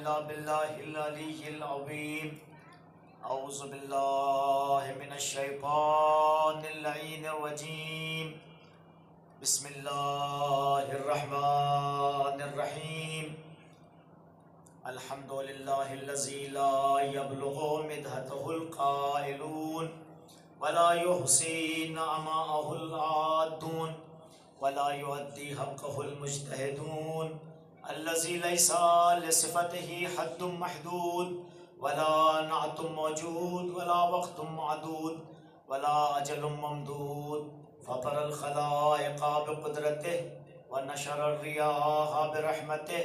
إلا بالله العلي العظيم. أعوذ بالله من الشيطان اللعين الرجيم. بسم الله الرحمن الرحيم. الحمد لله الذي لا يبلغ مدحته القائلون ولا يحصي نعماءه العادون ولا يؤدي حقه المجتهدون، الذي ليس لصفته حد محدود ولا نعت موجود ولا وقت معدود ولا أجل ممدود، فطر الخلائق بقدرته ونشر الرياح برحمته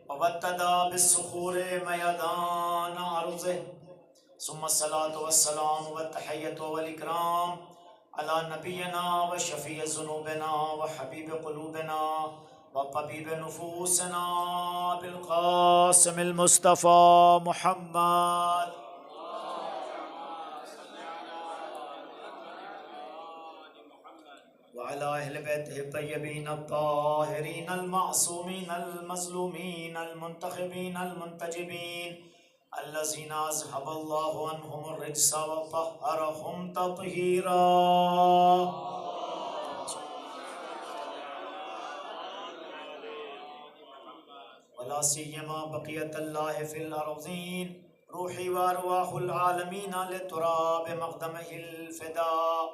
وابتدى بالصخور ميدان أرضه، ثم الصلاة والسلام والتحية والإكرام على نبينا وشفيع ذنوبنا وحبيب قلوبنا وطبيب نفوسنا بالقاسم المصطفى محمد وعلى أهل بيته الطيبين الطاهرين المعصومين المظلومين المنتخبين المنتجبين، الذين أذهب الله عنهم الرجس وطهرهم تطهيرا. ولا سيما بقية الله في الأرضين، روحي وأرواح العالمين لتراب مقدمه الفداء،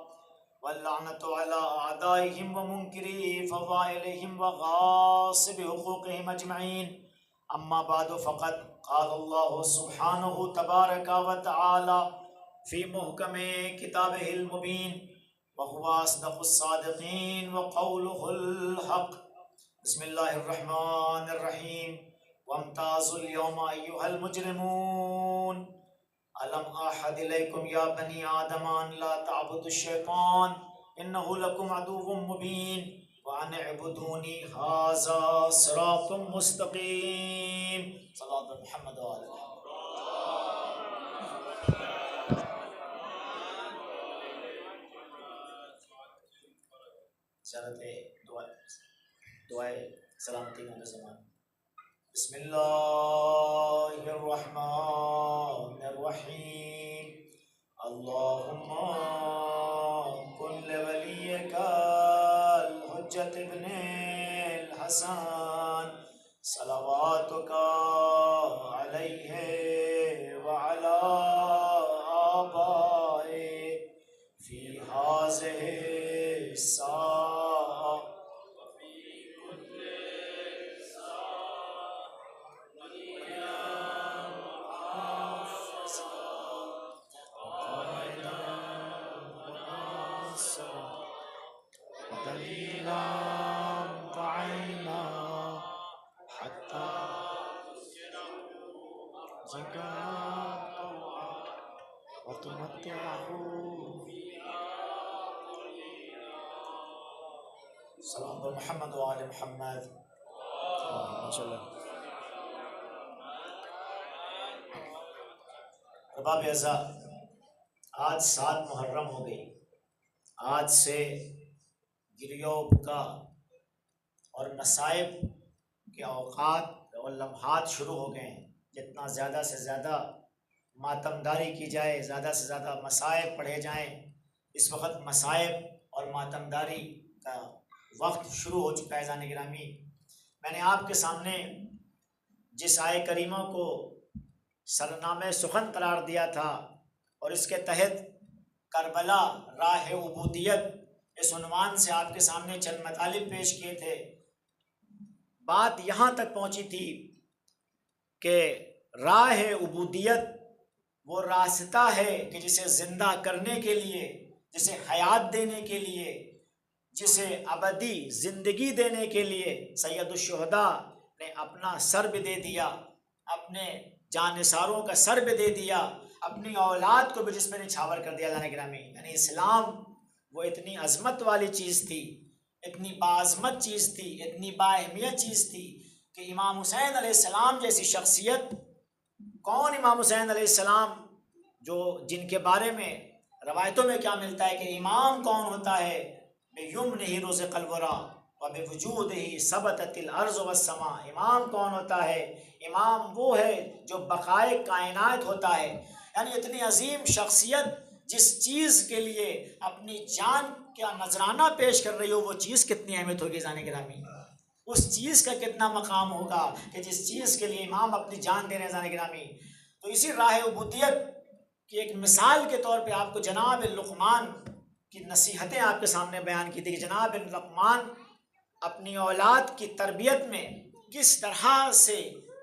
واللعنة على أعدائهم ومنكري فضائلهم وغاصب حقوقهم أجمعين. أما بعد، فقد قال الله سبحانه تبارك وتعالى في محكم كتابه المبين وهو أصدق الصادقين وقوله الحق. بسم الله الرحمن الرحيم. وامتازوا اليوم أيها المجرمون، ألم أعهد إليكم يا بني آدم أن لا تعبدوا الشيطان إنه لكم عدو مبين وأن اعبدوني هذا صراط مستقيم. صلاة محمد وآل محمد. دعائے سلامتی کا زمان. بسم اللہ الرحمن الرحیم. اللہم کن لولیک الحجت ابن الحسن صلواتک علیہ وعلی آبائہ فی ہذہ الساعة سلام محمد و آل محمد. رباب اعزا، آج 7 محرم ہو گئی. آج سے گریہ بکا اور مصائب کے اوقات اور لمحات شروع ہو گئے ہیں. جتنا زیادہ سے زیادہ ماتمداری کی جائے، زیادہ سے زیادہ مصائب پڑھے جائیں. اس وقت مصائب اور ماتمداری کا وقت شروع ہو چکا ہے. جان گرامی، میں نے آپ کے سامنے جس آیہ کریمہ کو سرنامہ سخن قرار دیا تھا اور اس کے تحت کربلا راہ عبودیت اس عنوان سے آپ کے سامنے چند مطالب پیش کیے تھے، بات یہاں تک پہنچی تھی کہ راہ عبودیت وہ راستہ ہے کہ جسے زندہ کرنے کے لیے، جسے حیات دینے کے لیے، جسے ابدی زندگی دینے کے لیے سید الشہداء نے اپنا سر بھی دے دیا، اپنے جانثاروں کا سر بھی دے دیا، اپنی اولاد کو بھی جس پہ نچھاور کر دیا. جانے گرامی، یعنی اسلام وہ اتنی عظمت والی چیز تھی، اتنی باعظمت چیز تھی، اتنی بااہمیت چیز تھی کہ امام حسین علیہ السلام جیسی شخصیت، کون امام حسین علیہ السلام جو جن کے بارے میں روایتوں میں کیا ملتا ہے کہ امام کون ہوتا ہے؟ بِيُمْنِهِ رُزِقَ الْوَرَى وَبِوُجُودِهِ ثَبَتَتِ الْأَرْضُ وَالسَّمَاء. امام کون ہوتا ہے؟ امام وہ ہے جو بقائے کائنات ہوتا ہے. یعنی اتنی عظیم شخصیت جس چیز کے لیے اپنی جان کا نذرانہ پیش کر رہی ہو، وہ چیز کتنی اہمیت ہوگی جانے گرامی، اس چیز کا کتنا مقام ہوگا کہ جس چیز کے لیے امام اپنی جان دے رہے ہیں جانے گرامی. تو اسی راہ عبودیت کی ایک مثال کے طور پہ آپ کو جناب لقمان کی نصیحتیں آپ کے سامنے بیان کی تھی کہ جناب لقمان اپنی اولاد کی تربیت میں کس طرح سے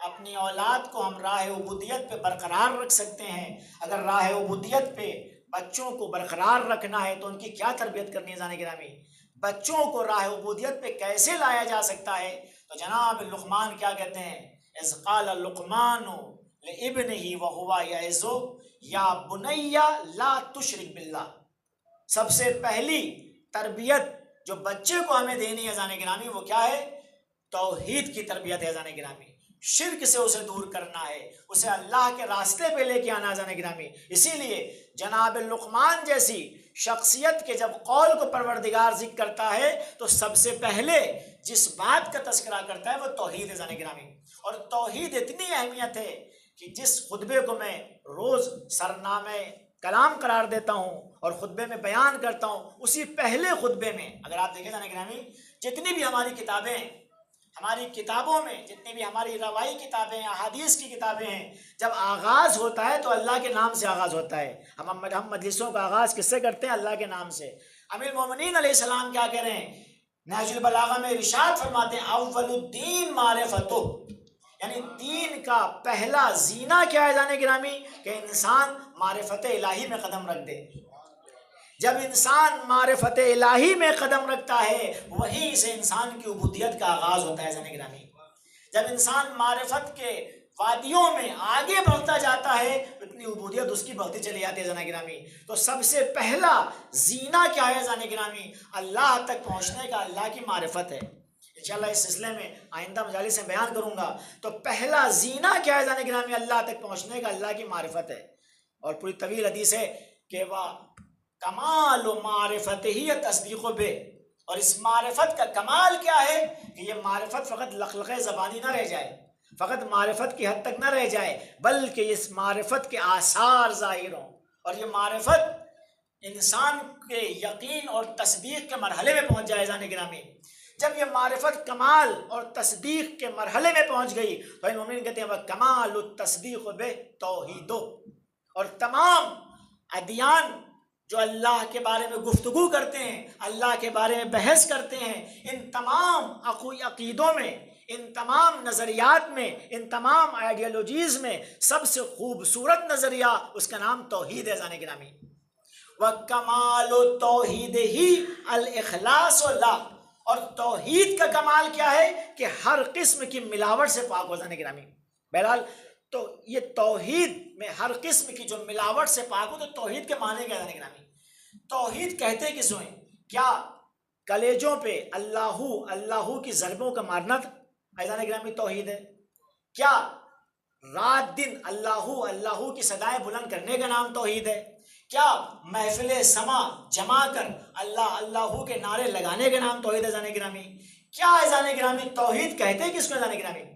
اپنی اولاد کو ہم راہ عبودیت پہ برقرار رکھ سکتے ہیں. اگر راہ عبودیت پہ بچوں کو برقرار رکھنا ہے تو ان کی کیا تربیت کرنی ہے جانے گرامی، بچوں کو راہ عبودیت پہ کیسے لایا جا سکتا ہے. تو جناب لقمان کیا کہتے ہیں، اذ قال لقمان لابنہ وہو یعظہ یا بنی لا تشرک باللہ. سب سے پہلی تربیت جو بچے کو ہمیں دینی ہے جانے گرامی وہ کیا ہے، توحید کی تربیت ہے جانے گرامی. شرک سے اسے دور کرنا ہے، اسے اللہ کے راستے پہ لے کے آنا جانے گرامی. اسی لیے جناب لقمان جیسی شخصیت کے جب قول کو پروردگار ذکر کرتا ہے تو سب سے پہلے جس بات کا تذکرہ کرتا ہے وہ توحید ہے جانے گرامی. اور توحید اتنی اہمیت ہے کہ جس خطبے کو میں روز سرنامے کلام قرار دیتا ہوں اور خطبے میں بیان کرتا ہوں، اسی پہلے خطبے میں اگر آپ دیکھیں جانے گرامی جتنی بھی ہماری کتابیں، ہماری کتابوں میں جتنی بھی ہماری روائی کتابیں ہیں، احادیث کی کتابیں ہیں، جب آغاز ہوتا ہے تو اللہ کے نام سے آغاز ہوتا ہے. ہم مجلسوں کا آغاز کس سے کرتے ہیں؟ اللہ کے نام سے. امیر المومنین علیہ السلام کیا کہہ رہے ہیں، نہج البلاغہ میں ارشاد فرماتے ہیں اول الدین معرفتہ، یعنی دین کا پہلا زینہ کیا ہے جانے گرامی، کہ انسان معرفت الہی میں قدم رکھ دے. جب انسان معرفت الہی میں قدم رکھتا ہے وہیں سے انسان کی عبودیت کا آغاز ہوتا ہے جانے گرامی. جب انسان معرفت کے وادیوں میں آگے بڑھتا جاتا ہے اتنی عبودیت اس کی بڑھتی چلی جاتی ہے جانے گرامی. تو سب سے پہلا زینہ کیا ہے جانے گرامی، اللہ تک پہنچنے کا اللہ کی معرفت ہے. انشاءاللہ اس سلسلے میں آئندہ مجالس میں بیان کروں گا. تو پہلا زینہ کیا ہے جانے گرامی، اللہ تک پہنچنے کا اللہ کی معرفت ہے. اور پوری طویل حدیث ہے کہ وہ کمال و معرفت ہی تصدیق و بے، اور اس معرفت کا کمال کیا ہے کہ یہ معرفت فقط لخلقہ زبانی نہ رہ جائے، فقط معرفت کی حد تک نہ رہ جائے، بلکہ اس معرفت کے آثار ظاہر ہوں. اور یہ معرفت انسان کے یقین اور تصدیق کے مرحلے میں پہنچ جائے جانے گرامی. جب یہ معرفت کمال اور تصدیق کے مرحلے میں پہنچ گئی تو ان مومنین کہتے ہیں وہ کمال التصدیق بے توحید. اور تمام ادیان جو اللہ کے بارے میں گفتگو کرتے ہیں، اللہ کے بارے میں بحث کرتے ہیں، ان تمام عقیدوں میں، ان تمام نظریات میں، ان تمام آئیڈیالوجیز میں سب سے خوبصورت نظریہ اس کا نام توحید ہے جانے گرامی. وَكَمَالُ التَّوْحِيدِ ہی الْإِخْلَاصُ لَهُ. اور توحید کا کمال کیا ہے کہ ہر قسم کی ملاوٹ سے پاک ہو جانے گرامی. بہرحال تو یہ توحید میں ہر قسم کی جو ملاوٹ سے پاک ہو، تو توحید کے معنی کیا جانے گرامی، توحید کہتے کس ہوئے؟ کیا کلیجوں پہ اللہ کی ضربوں کا مارنا ایزان گرامی توحید ہے؟ کیا رات دن اللہ کی صدائیں بلند کرنے کا نام توحید ہے؟ کیا محفل سما جما کر اللہ کے نعرے لگانے کا نام توحید ہے جانے گرامی؟ کیا ایزان گرامی توحید کہتے کس کو جانے گرامی؟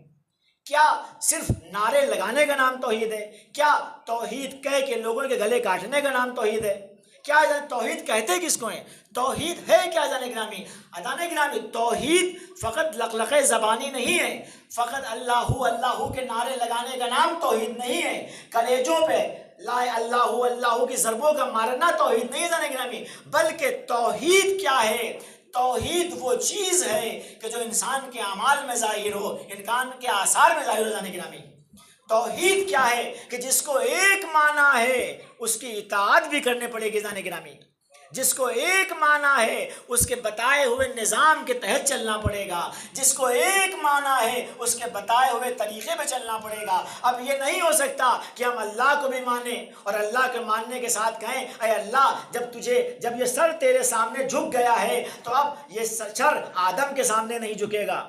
کیا صرف نعرے لگانے کا نام توحید ہے؟ کیا توحید کہہ کے لوگوں کے گلے کاٹنے کا نام توحید ہے؟ کیا توحید کہتے کس کو ہیں؟ توحید ہے کیا جانے گرامی؟ جانے گرامی توحید فقط لقلقے زبانی نہیں ہے، فقط اللہ کے نعرے لگانے کا نام توحید نہیں ہے، کلیجوں پہ لا اللہ کی ضربوں کا مارنا توحید نہیں جانے گرامی. بلکہ توحید کیا ہے؟ توحید وہ چیز ہے کہ جو انسان کے اعمال میں ظاہر ہو، انسان کے آثار میں ظاہر ہو جانے گرامی. توحید کیا ہے کہ جس کو ایک معنی ہے اس کی اطاعت بھی کرنے پڑے گی جانے گرامی. جس کو ایک معنی ہے اس کے بتائے ہوئے نظام کے تحت چلنا پڑے گا، جس کو ایک معنی ہے اس کے بتائے ہوئے طریقے پہ چلنا پڑے گا. اب یہ نہیں ہو سکتا کہ ہم اللہ کو بھی مانیں اور اللہ کے ماننے کے ساتھ کہیں اے اللہ جب یہ سر تیرے سامنے جھک گیا ہے تو اب یہ سر آدم کے سامنے نہیں جھکے گا.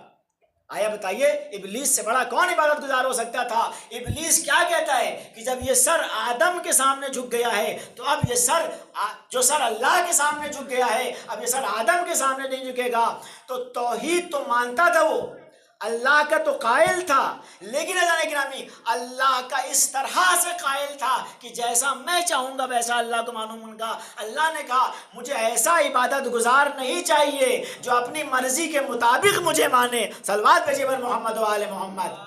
آیا بتائیے ابلیس سے بڑا کون عبادت گزار ہو سکتا تھا؟ ابلیس کیا کہتا ہے کہ جب یہ سر آدم کے سامنے جھک گیا ہے تو اب یہ سر جو سر اللہ کے سامنے جھک گیا ہے اب یہ سر آدم کے سامنے نہیں جھکے گا. تو توحید تو مانتا تھا وہ، اللہ کا تو قائل تھا، لیکن عزیزان گرامی اللہ کا اس طرح سے قائل تھا کہ جیسا میں چاہوں گا ویسا اللہ کو معلوم گا۔ اللہ نے کہا مجھے ایسا عبادت گزار نہیں چاہیے جو اپنی مرضی کے مطابق مجھے مانے۔ صلوات بھیجیے بر محمد و آل محمد۔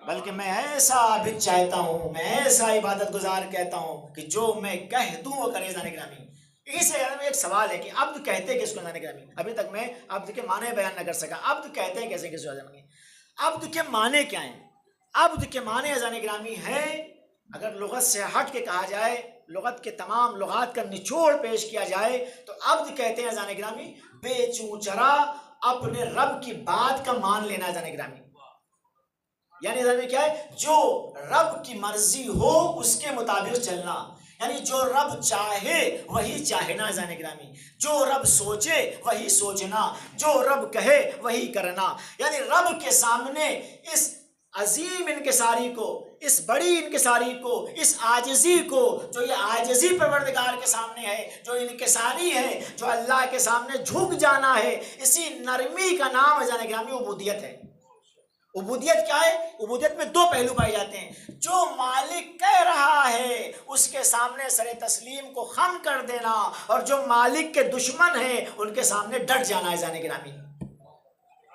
بلکہ میں ایسا عابد چاہتا ہوں، میں ایسا عبادت گزار کہتا ہوں کہ جو میں کہہ دوں وہ کرے۔ عزیزان گرامی اسی سے ایک سوال ہے کہ عبد کہتے کس کو؟ عزیزان گرامی ابھی تک میں عبد کے معنی بیان نہ کر سکا۔ عبد کہتے ہیں کیسے کس کو؟ عبد کے معنی کیا ہیں؟ عبد کے معنی عزیزان گرامی ہیں، اگر لغت سے ہٹ کے کہا جائے، لغت کے تمام لغات کا نچوڑ پیش کیا جائے تو عبد کہتے ہیں عزیزان گرامی بے چونچرا اپنے رب کی بات کا مان لینا۔ عزیزان گرامی یعنی عزیزان کیا ہے؟ جو رب کی مرضی ہو اس کے مطابق چلنا، یعنی جو رب چاہے وہی چاہنا۔ عزیزان گرامی جو رب سوچے وہی سوچنا، جو رب کہے وہی کرنا۔ یعنی رب کے سامنے اس عظیم انکساری کو، اس بڑی انکساری کو، اس عاجزی کو، جو یہ عاجزی پروردگار کے سامنے ہے، جو انکساری ہے، جو اللہ کے سامنے جھک جانا ہے، اسی نرمی کا نام عزیزان گرامی عبودیت ہے۔ عبودیت کیا ہے؟ عبودیت میں دو پہلو پائے جاتے ہیں، جو مالک کہہ رہا ہے اس کے سامنے سر تسلیم کو خم کر دینا، اور جو مالک کے دشمن ہیں ان کے سامنے ڈٹ جانا۔ عزیزان گرامی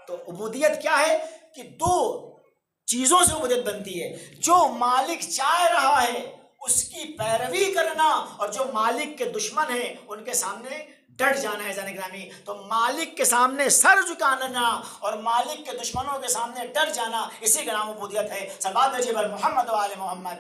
تو عبودیت کیا ہے کہ دو چیزوں سے عبودیت بنتی ہے، جو مالک چاہ رہا ہے اس کی پیروی کرنا، اور جو مالک کے دشمن ہیں ان کے سامنے ڈٹ جانا ہے۔ عزیزان گرامی تو مالک کے سامنے سر جھکانا اور مالک کے دشمنوں کے سامنے ڈٹ جانا، اسی کا نام عبودیت ہے۔ صلوات بھیجیے بر محمد و آل محمد۔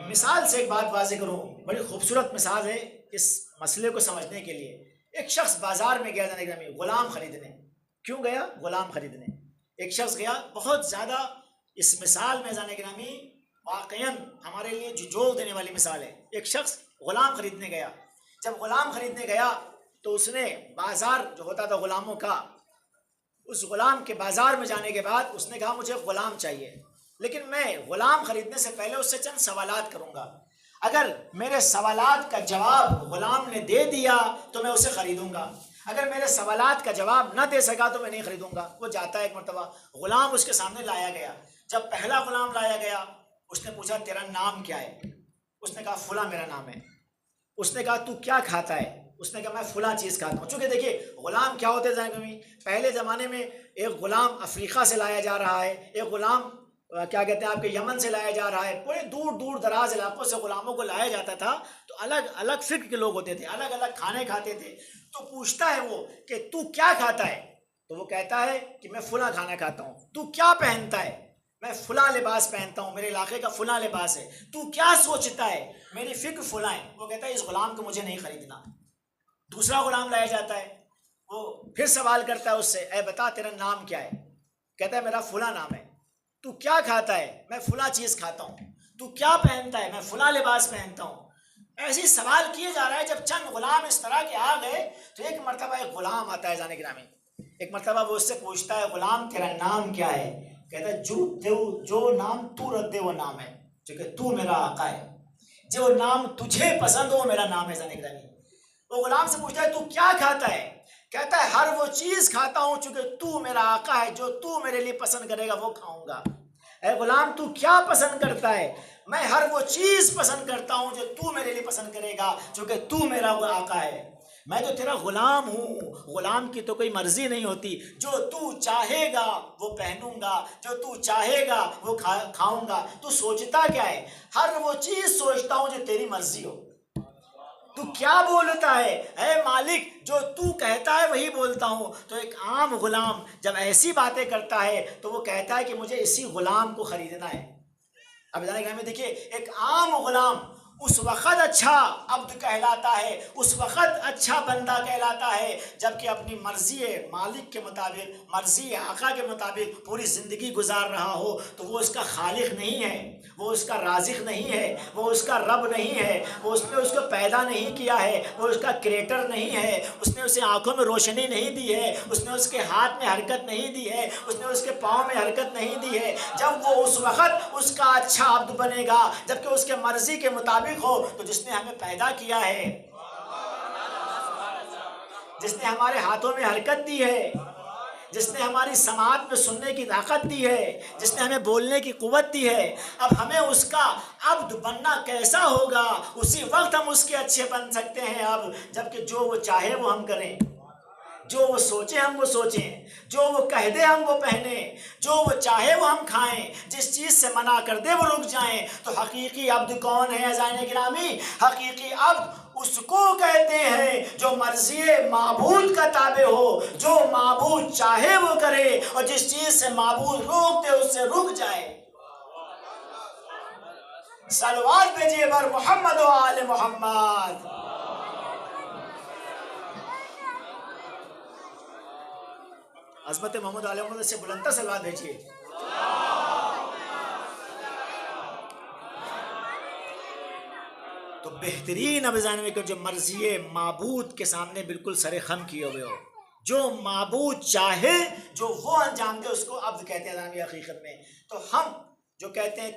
مثال سے ایک بات واضح کروں، بڑی خوبصورت مثال ہے اس مسئلے کو سمجھنے کے لیے۔ ایک شخص بازار میں گیا عزیزان گرامی غلام خریدنے۔ کیوں گیا؟ غلام خریدنے۔ ایک شخص گیا، بہت زیادہ اس مثال میں عزیزان گرامی واقعاً ہمارے لیے جھنجھوڑ دینے والی مثال ہے۔ ایک شخص غلام خریدنے گیا۔ جب غلام خریدنے گیا تو اس نے بازار جو ہوتا تھا غلاموں کا، اس غلام کے بازار میں جانے کے بعد اس نے کہا مجھے غلام چاہیے، لیکن میں غلام خریدنے سے پہلے اس سے چند سوالات کروں گا، اگر میرے سوالات کا جواب غلام نے دے دیا تو میں اسے خریدوں گا، اگر میرے سوالات کا جواب نہ دے سکا تو میں نہیں خریدوں گا۔ وہ جاتا ہے، ایک مرتبہ غلام اس کے سامنے لایا گیا۔ جب پہلا غلام لایا گیا اس نے پوچھا تیرا نام کیا ہے؟ اس نے کہا فلاں میرا نام ہے۔ اس نے کہا تو کیا کھاتا ہے؟ اس نے کہا میں فلاں چیز کھاتا ہوں۔ چونکہ دیکھیے غلام کیا ہوتے ہیں، پہلے زمانے میں ایک غلام افریقہ سے لایا جا رہا ہے، ایک غلام کیا کہتے ہیں آپ کے یمن سے لایا جا رہا ہے، پورے دور دور دراز علاقوں سے غلاموں کو لایا جاتا تھا، تو الگ الگ فکر کے لوگ ہوتے تھے، الگ الگ کھانے کھاتے تھے۔ تو پوچھتا ہے وہ کہ تو کیا کھاتا ہے؟ تو وہ کہتا ہے کہ میں فلاں کھانا کھاتا ہوں۔ تو کیا پہنتا ہے؟ میں فلاں لباس پہنتا ہوں، میرے علاقے کا فلاں لباس ہے۔ تو کیا سوچتا ہے؟ میری فکر فلاں ہے۔ وہ کہتا ہے اس غلام کو مجھے نہیں خریدنا۔ دوسرا غلام لایا جاتا ہے، وہ پھر سوال کرتا ہے اس سے، اے بتا تیرا نام کیا ہے؟ کہتا ہے میرا فلاں نام ہے۔ تو کیا کھاتا ہے؟ میں فلاں چیز کھاتا ہوں۔ تو کیا پہنتا ہے؟ میں فلاں لباس پہنتا ہوں۔ ایسی سوال کیے جا رہا ہے۔ جب چند غلام اس طرح کے آ گئے تو ایک مرتبہ ایک غلام آتا ہے عزیزان گرامی، ایک مرتبہ وہ اس سے پوچھتا ہے غلام تیرا نام کیا ہے؟ کہتا ہے جو نام تو رکھ دے وہ نام ہے، چونکہ تو میرا آقا ہے، جو نام تجھے پسند ہو میرا نام ہے۔ عزیزان گرامی وہ غلام سے پوچھتا ہے تو کیا کھاتا ہے؟ کہتا ہے ہر وہ چیز کھاتا ہوں چونکہ تو میرا آقا ہے، جو تو میرے لیے پسند کرے گا وہ کھاؤں گا۔ اے غلام تو کیا پسند کرتا ہے؟ میں ہر وہ چیز پسند کرتا ہوں جو تو میرے لیے پسند کرے گا چونکہ تو میرا وہ آقا ہے۔ میں تو تیرا غلام ہوں، غلام کی تو کوئی مرضی نہیں ہوتی، جو تو چاہے گا وہ پہنوں گا، جو تو چاہے گا وہ کھاؤں گا۔ تو سوچتا کیا ہے؟ ہر وہ چیز سوچتا ہوں جو تیری مرضی ہو۔ تو کیا بولتا ہے؟ اے مالک جو تو کہتا ہے وہی بولتا ہوں۔ تو ایک عام غلام جب ایسی باتیں کرتا ہے تو وہ کہتا ہے کہ مجھے اسی غلام کو خریدنا ہے۔ اب جانے گھر میں دیکھیے ایک عام غلام اس وقت اچھا عبد کہلاتا ہے، اس وقت اچھا بندہ کہلاتا ہے جبکہ اپنی مرضی مالک کے مطابق، مرضی آقا کے مطابق پوری زندگی گزار رہا ہو تو وہ اس کا خالق نہیں ہے، وہ اس کا رازق نہیں ہے، وہ اس کا رب نہیں ہے، وہ اس نے اس کو پیدا نہیں کیا ہے، وہ اس کا کریٹر نہیں ہے، اس نے اسے آنکھوں میں روشنی نہیں دی ہے، اس نے اس کے ہاتھ میں حرکت نہیں دی ہے، اس نے اس کے پاؤں میں حرکت نہیں دی ہے۔ جب وہ اس وقت اس کا اچھا عبد بنے گا جبکہ اس کے مرضی کے مطابق مطابق ہو تو جس نے ہمیں پیدا کیا ہے، جس نے ہمارے ہاتھوں میں حرکت دی ہے، جس نے ہماری سماعت میں سننے کی طاقت دی ہے، جس نے ہمیں بولنے کی قوت دی ہے، اب ہمیں اس کا عبد بننا کیسا ہوگا؟ اسی وقت ہم اس کے اچھے بن سکتے ہیں اب جبکہ جو وہ چاہے وہ ہم کریں، جو وہ سوچے ہم وہ سوچیں، جو وہ کہہ دے ہم وہ پہنیں، جو وہ چاہے وہ ہم کھائیں، جس چیز سے منع کر دے وہ رک جائیں۔ تو حقیقی عبد کون ہے عزیزان گرامی؟ حقیقی عبد اس کو کہتے ہیں جو مرضی معبود کا تابع ہو، جو معبود چاہے وہ کرے اور جس چیز سے معبود روک دے اس سے رک جائے۔ صلوات بھیجیے بر محمد و آل محمد۔ عظمت محمد علیہ محمد سے بلندتر صلوات بھیجیے۔ تو بہترین اب میں کہ جو مرضی معبود کے سامنے بالکل سر خم کیے ہوئے ہو، جو معبود چاہے جو وہ انجام دے اس کو عبد کہتے ہیں عالمی حقیقت میں۔ تو ہم جو کہتے ہیں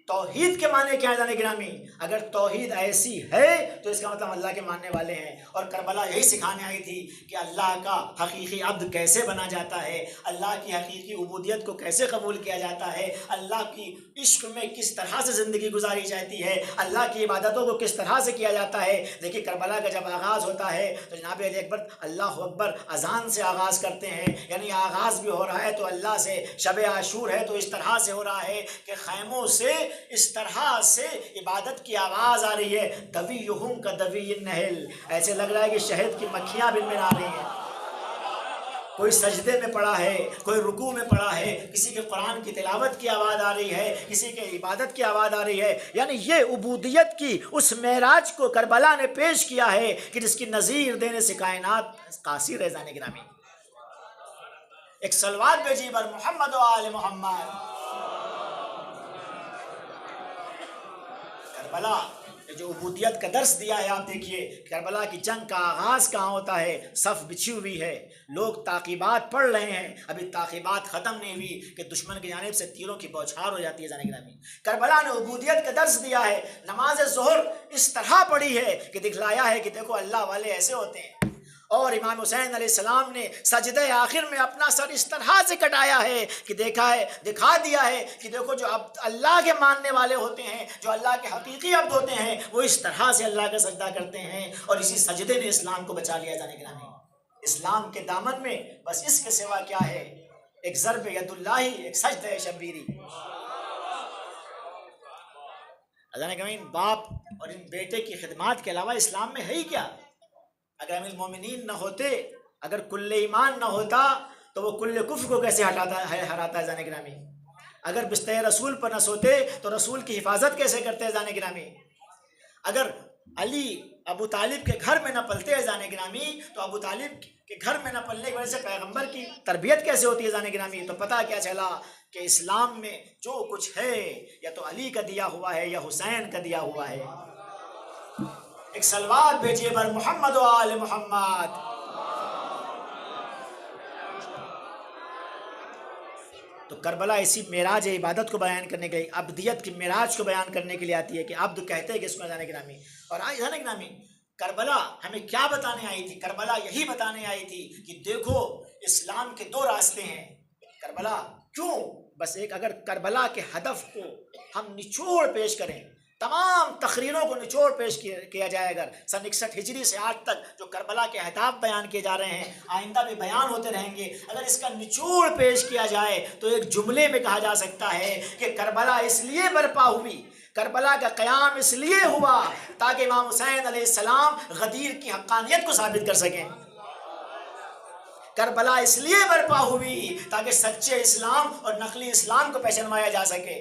توحید کے معنی کیا ہے جانے گرامی؟ اگر توحید ایسی ہے تو اس کا مطلب اللہ کے ماننے والے ہیں، اور کربلا یہی سکھانے آئی تھی کہ اللہ کا حقیقی عبد کیسے بنا جاتا ہے، اللہ کی حقیقی عبودیت کو کیسے قبول کیا جاتا ہے، اللہ کی عشق میں کس طرح سے زندگی گزاری جاتی ہے، اللہ کی عبادتوں کو کس طرح سے کیا جاتا ہے۔ دیکھیے کربلا کا جب آغاز ہوتا ہے تو جناب علی اکبر اللہ اکبر اذان سے آغاز کرتے ہیں، یعنی آغاز بھی ہو رہا ہے تو اللہ سے، شب عاشور ہے تو اس طرح سے ہو رہا ہے کہ خیموں سے اس طرح سے عبادت کی آواز آ رہی ہے، دویہم کا دوی النحل، ایسے لگ رہا ہے کہ شہد کی مکھیاں بن بن آ رہی ہیں۔ کوئی سجدے میں پڑا ہے، کوئی رکوع میں پڑا ہے، کسی کے قرآن کی تلاوت کی آواز آ رہی ہے، کسی کے عبادت کی آواز آ رہی ہے، یعنی یہ عبودیت کی اس معراج کو کربلا نے پیش کیا ہے کہ جس کی نظیر دینے سے کائنات قاصر ہے۔ جانے گرامی ایک صلوات بھیجیے بر محمد و آل محمد۔ کربلا جو عبودیت کا درس دیا ہے، آپ دیکھیے کربلا کی جنگ کا آغاز کہاں ہوتا ہے؟ صف بچھی ہوئی ہے، لوگ تعقیبات پڑھ رہے ہیں، ابھی تعقیبات ختم نہیں ہوئی کہ دشمن کی جانب سے تیروں کی بوچھار ہو جاتی ہے۔ جانے گرامی کربلا نے عبودیت کا درس دیا ہے، نماز ظہر اس طرح پڑھی ہے کہ دکھلایا ہے کہ دیکھو اللہ والے ایسے ہوتے ہیں، اور امام حسین علیہ السلام نے سجدہ آخر میں اپنا سر اس طرح سے کٹایا ہے کہ دکھا دیا ہے کہ دیکھو جو اللہ کے ماننے والے ہوتے ہیں، جو اللہ کے حقیقی عبد ہوتے ہیں، وہ اس طرح سے اللہ کا سجدہ کرتے ہیں، اور اسی سجدے نے اسلام کو بچا لیا۔ جانے گرامی اسلام کے دامن میں بس اس کے سوا کیا ہے؟ ایک ضرب ید اللہ، ایک سجدہ شبیری۔ جانے گرامی باپ اور ان بیٹے کی خدمات کے علاوہ اسلام میں ہے ہی کیا؟ اگر امیر المومنین نہ ہوتے، اگر کل ایمان نہ ہوتا تو وہ کل کفر کو کیسے ہراتا ہے؟ جانے گرامی اگر بستر رسول پر نہ سوتے تو رسول کی حفاظت کیسے کرتے ہیں؟ جانے گرامی اگر علی ابو طالب کے گھر میں نہ پلتے ہیں جانے گرامی تو ابو طالب کے گھر میں نہ پلنے کی وجہ سے پیغمبر کی تربیت کیسے ہوتی ہے؟ جانے گرامی تو پتہ کیا چلا کہ اسلام میں جو کچھ ہے یا تو علی کا دیا ہوا ہے یا حسین کا دیا ہوا ہے۔ ایک صلوات بھیجیے بر محمد و آل محمد۔ تو کربلا اسی معراج عبادت کو بیان کرنے کے لیے، عبدیت کی معراج کو بیان کرنے کے لیے آتی ہے کہ عبد کہتے ہیں کہ اس میں جانے گرامی۔ اور آج جانے گرامی کربلا ہمیں کیا بتانے آئی تھی؟ کربلا یہی بتانے آئی تھی کہ دیکھو اسلام کے دو راستے ہیں۔ کربلا کیوں؟ بس ایک اگر کربلا کے ہدف کو ہم نچوڑ پیش کریں، تمام تقریروں کو نچوڑ پیش کیا جائے، اگر سن 61 ہجری سے آج تک جو کربلا کے اہداف بیان کیے جا رہے ہیں، آئندہ بھی بیان ہوتے رہیں گے، اگر اس کا نچوڑ پیش کیا جائے تو ایک جملے میں کہا جا سکتا ہے کہ کربلا اس لیے برپا ہوئی، کربلا کا قیام اس لیے ہوا تاکہ امام حسین علیہ السلام غدیر کی حقانیت کو ثابت کر سکیں۔ کربلا اس لیے برپا ہوئی تاکہ سچے اسلام اور نقلی اسلام کو پہچانوایا جا سکے۔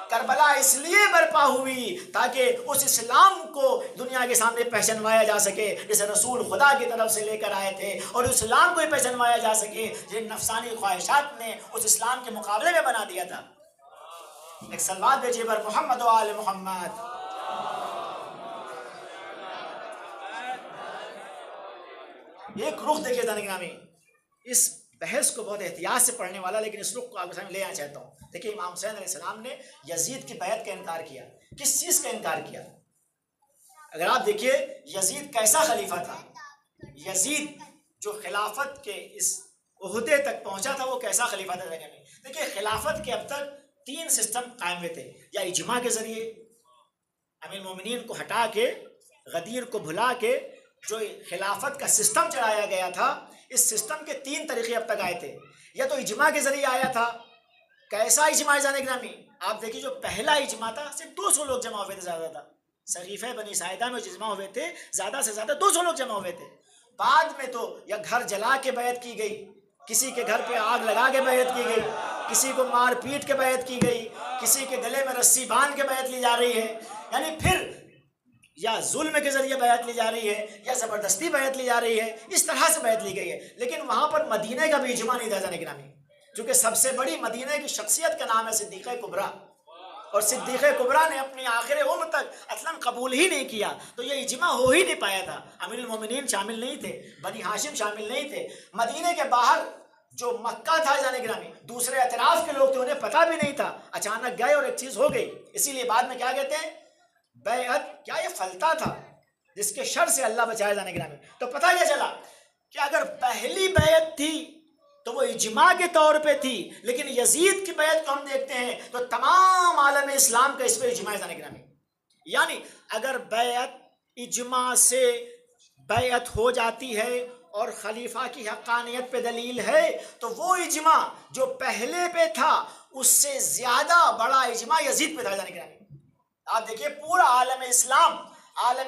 کربلا اس لیے برپا ہوئی تاکہ اس اسلام کو دنیا کے سامنے پہچانوایا جا سکے جسے رسول خدا کی طرف سے لے کر آئے تھے، اور اس اسلام کو ہی پہچانوایا جا سکے جن نفسانی خواہشات نے اس اسلام کے مقابلے میں بنا دیا تھا۔ ایک صلوات بھیجیے بر محمد و آل محمد۔ ایک رخ دیکھیے جانے گرامی، اس بحث کو بہت احتیاط سے پڑھنے والا، لیکن اس رخ کو آپ کے سامنے لے آنا چاہتا ہوں. دیکھیے امام حسین علیہ السلام نے یزید کی بیعت کا انکار کیا. کس چیز کا انکار کیا؟ اگر آپ دیکھیے یزید کیسا خلیفہ تھا، یزید جو خلافت کے اس عہدے تک پہنچا تھا وہ کیسا خلیفہ تھا جگہ میں. دیکھیے خلافت کے اب تک 3 سسٹم قائم ہوئے تھے، یا اجماع کے ذریعے امیر المومنین کو ہٹا کے، غدیر کو بھلا کے جو خلافت کا سسٹم چلایا گیا تھا، اس سسٹم کے 3 طریقے اب تک آئے تھے. یا تو اجماع کے ذریعے آیا تھا. کیسا اجماع جانے گرامی؟ آپ دیکھیے جو پہلا اجماع تھا صرف 200 لوگ جمع ہوئے تھے، زیادہ تھا. سقیفہ بنی ساعدہ میں جو اجماع ہوئے تھے زیادہ سے زیادہ 200 لوگ جمع ہوئے تھے. بعد میں تو یا گھر جلا کے بیعت کی گئی، کسی کے گھر پہ آگ لگا کے بیعت کی گئی، کسی کو مار پیٹ کے بیعت کی گئی، کسی کے گلے میں رسی باندھ کے بیعت لی جا رہی ہے. یعنی پھر یا ظلم کے ذریعے بیعت لی جا رہی ہے یا زبردستی بیعت لی جا رہی ہے، اس طرح سے بیعت لی گئی ہے. لیکن وہاں پر مدینہ کا بھی اجماع نہیں تھا جانے گرامی، کیونکہ سب سے بڑی مدینہ کی شخصیت کا نام ہے صدیقہ کبریٰ، اور صدیقہ کبریٰ نے اپنی آخر عمر تک اصلاً قبول ہی نہیں کیا، تو یہ اجماع ہو ہی نہیں پایا تھا. امیر المومنین شامل نہیں تھے، بنی ہاشم شامل نہیں تھے. مدینہ کے باہر جو مکہ تھا جانے گرامی، دوسرے اطراف کے لوگ تھے، انہیں پتہ بھی نہیں تھا. اچانک گئے اور ایک چیز ہو گئی. اسی لیے بعد میں کیا کہتے ہیں، بیعت کیا یہ فلتا تھا جس کے شر سے اللہ بچائے جانے گرامی. تو پتہ یہ چلا کہ اگر پہلی بیعت تھی تو وہ اجماع کے طور پہ تھی، لیکن یزید کی بیعت کو ہم دیکھتے ہیں تو تمام عالم اسلام کا اس پہ اجماع جانے گرامی. یعنی اگر بیعت اجماع سے بیعت ہو جاتی ہے اور خلیفہ کی حقانیت پہ دلیل ہے، تو وہ اجماع جو پہلے پہ تھا اس سے زیادہ بڑا اجماع یزید پہ تھا جانے گرامی. آپ دیکھیے پورا عالم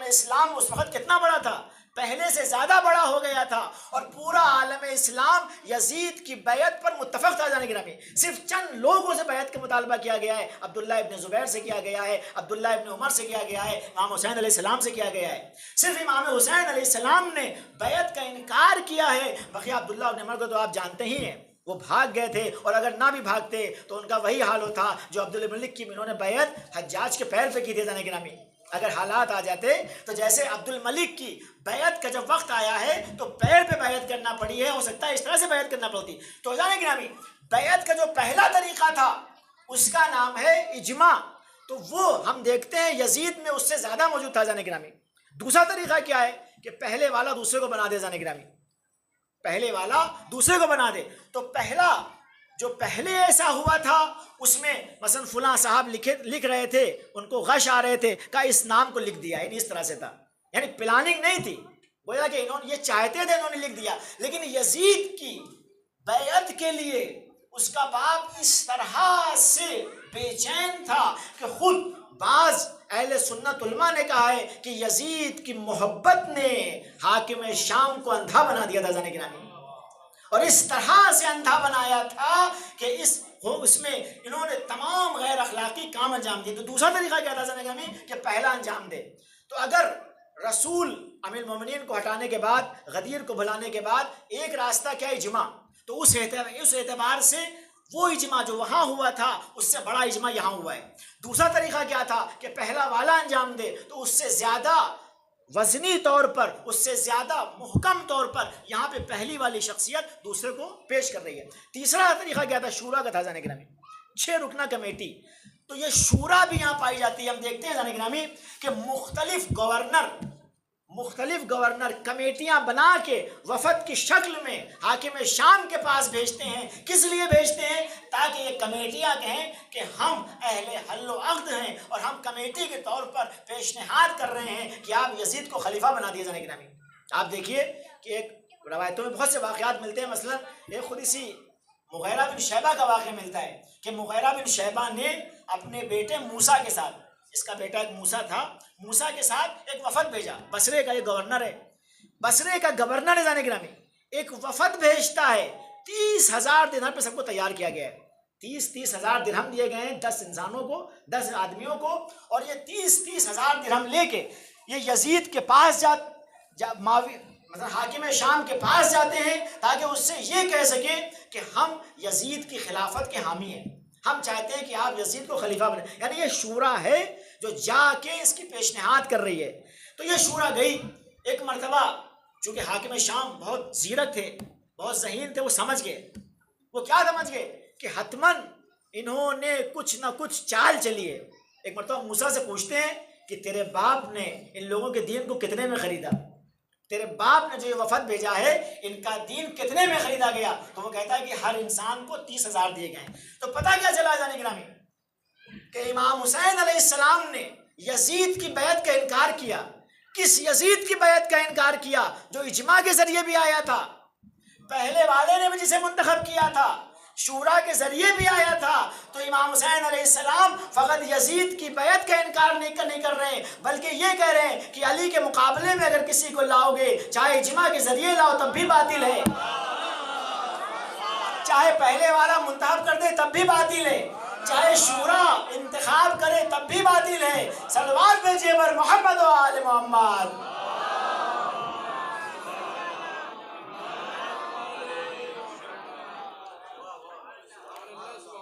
اسلام اس وقت کتنا بڑا تھا، پہلے سے زیادہ بڑا ہو گیا تھا، اور پورا عالم اسلام یزید کی بیعت پر متفق تھا جانے گرامی. صرف چند لوگوں سے بیعت کا مطالبہ کیا گیا ہے. عبداللہ ابن زبیر سے کیا گیا ہے، عبداللہ ابن عمر سے کیا گیا ہے، امام حسین علیہ السلام سے کیا گیا ہے. صرف امام حسین علیہ السلام نے بیعت کا انکار کیا ہے. بقیہ عبداللہ ابن عمر کو تو آپ جانتے ہی ہیں، وہ بھاگ گئے تھے، اور اگر نہ بھی بھاگتے تو ان کا وہی حال ہوتا جو عبد الملک کی انہوں نے بیعت حجاج کے پیر پہ کی تھی جانے گرامی. اگر حالات آ جاتے تو جیسے عبد الملک کی بیعت کا جب وقت آیا ہے تو پیر پہ بیعت کرنا پڑی ہے، ہو سکتا ہے اس طرح سے بیعت کرنا پڑتی. تو جانے گرامی بیعت کا جو پہلا طریقہ تھا اس کا نام ہے اجماع، تو وہ ہم دیکھتے ہیں یزید میں اس سے زیادہ موجود تھا جانے گرامی. دوسرا طریقہ کیا ہے کہ پہلے والا دوسرے کو بنا دے جانے گرامی، پہلے والا دوسرے کو بنا دے. تو پہلا جو پہلے ایسا ہوا تھا اس میں مثلا فلاں صاحب لکھ رہے تھے، ان کو غش آ رہے تھے، کہ اس نام کو لکھ دیا، یعنی اس طرح سے تھا، یعنی پلاننگ نہیں تھی، گویا کہ انہوں نے یہ چاہتے تھے، انہوں نے لکھ دیا. لیکن یزید کی بیعت کے لیے اس کا باپ اس طرح سے بے چین تھا کہ خود بعض اہل سنت علماء نے کہا ہے کہ یزید کی محبت نے حاکم شام کو اندھا بنا دیا تھا جانے گرامی، اور اس طرح سے اندھا بنایا تھا کہ اس میں انہوں نے تمام غیر اخلاقی کام انجام دیے. تو دوسرا طریقہ کیا تھا جانے گرامی کہ پہلا انجام دے. تو اگر رسول امیر المومنین کو ہٹانے کے بعد، غدیر کو بھلانے کے بعد ایک راستہ کیا اجماع، تو اس اعتبار سے وہ اجماع جو وہاں ہوا تھا اس سے بڑا اجماع یہاں ہوا ہے. دوسرا طریقہ کیا تھا کہ پہلا والا انجام دے، تو اس سے زیادہ وزنی طور پر، اس سے زیادہ محکم طور پر یہاں پہ پہلی والی شخصیت دوسرے کو پیش کر رہی ہے. تیسرا طریقہ کیا تھا، شورا کا تھا جانے گرامی، 6 رکنہ کمیٹی. تو یہ شورا بھی یہاں پائی جاتی ہے. ہم دیکھتے ہیں جانے گرامی کہ مختلف گورنر کمیٹیاں بنا کے وفد کی شکل میں حاکم شام کے پاس بھیجتے ہیں. کس لیے بھیجتے ہیں؟ تاکہ یہ کمیٹیاں کہیں کہ ہم اہل حل و عقد ہیں، اور ہم کمیٹی کے طور پر پیشنہاد کر رہے ہیں کہ آپ یزید کو خلیفہ بنا دیے جانے گرامی. آپ دیکھیے کہ ایک روایتوں میں بہت سے واقعات ملتے ہیں. مثلا ایک خود اسی مغیرہ بن شیبہ کا واقعہ ملتا ہے کہ مغیرہ بن شیبہ نے اپنے بیٹے موسیٰ کے ساتھ، اس کا بیٹا ایک موسیٰ تھا، موسیٰ کے ساتھ ایک وفد بھیجا. بصرے کا یہ گورنر ہے، بصرے کا گورنر ہے جانے گرامی، ایک وفد بھیجتا ہے. 30,000 درہم پہ سب کو تیار کیا گیا ہے. 30,000 درہم دیے گئے ہیں 10 انسانوں کو، 10 آدمیوں کو، اور یہ 30,000 درہم لے کے یہ یزید کے پاس مطلب حاکم شام کے پاس جاتے ہیں تاکہ اس سے یہ کہہ سکیں کہ ہم یزید کی خلافت کے حامی ہیں، ہم چاہتے ہیں کہ آپ یزید کو خلیفہ بنائیں. یعنی یہ شورا ہے جو جا کے اس کی پیشنہاد کر رہی ہے. تو یہ شورا گئی. ایک مرتبہ چونکہ حاکم شام بہت زیرک تھے، بہت ذہین تھے، وہ سمجھ گئے. وہ کیا سمجھ گئے کہ حتماً انہوں نے کچھ نہ کچھ چال چلی ہے. ایک مرتبہ موسیٰ سے پوچھتے ہیں کہ تیرے باپ نے ان لوگوں کے دین کو کتنے میں خریدا؟ تیرے باپ نے جو یہ وفد بھیجا ہے ان کا دین کتنے میں خریدا گیا؟ تو وہ کہتا ہے کہ ہر انسان کو 30,000 دیے گئے. تو پتہ کیا چلا جانے گرامی کہ امام حسین علیہ السلام نے یزید کی بیعت کا انکار کیا. کس یزید کی بیعت کا انکار کیا؟ جو اجماع کے ذریعے بھی آیا تھا، پہلے والے نے بھی جسے منتخب کیا تھا، شورا کے ذریعے بھی آیا تھا. تو امام حسین علیہ السلام فقط یزید کی بیعت کا انکار نہیں کر رہے، بلکہ یہ کہہ رہے ہیں کہ علی کے مقابلے میں اگر کسی کو لاؤ گے، چاہے اجماع کے ذریعے لاؤ تب بھی باطل ہے، چاہے پہلے والا منتخب کر دے تب بھی باطل ہے، چاہے شورا انتخاب کرے تب بھی باطل ہے. صلوات بھیجیے بر محمد و آل محمد.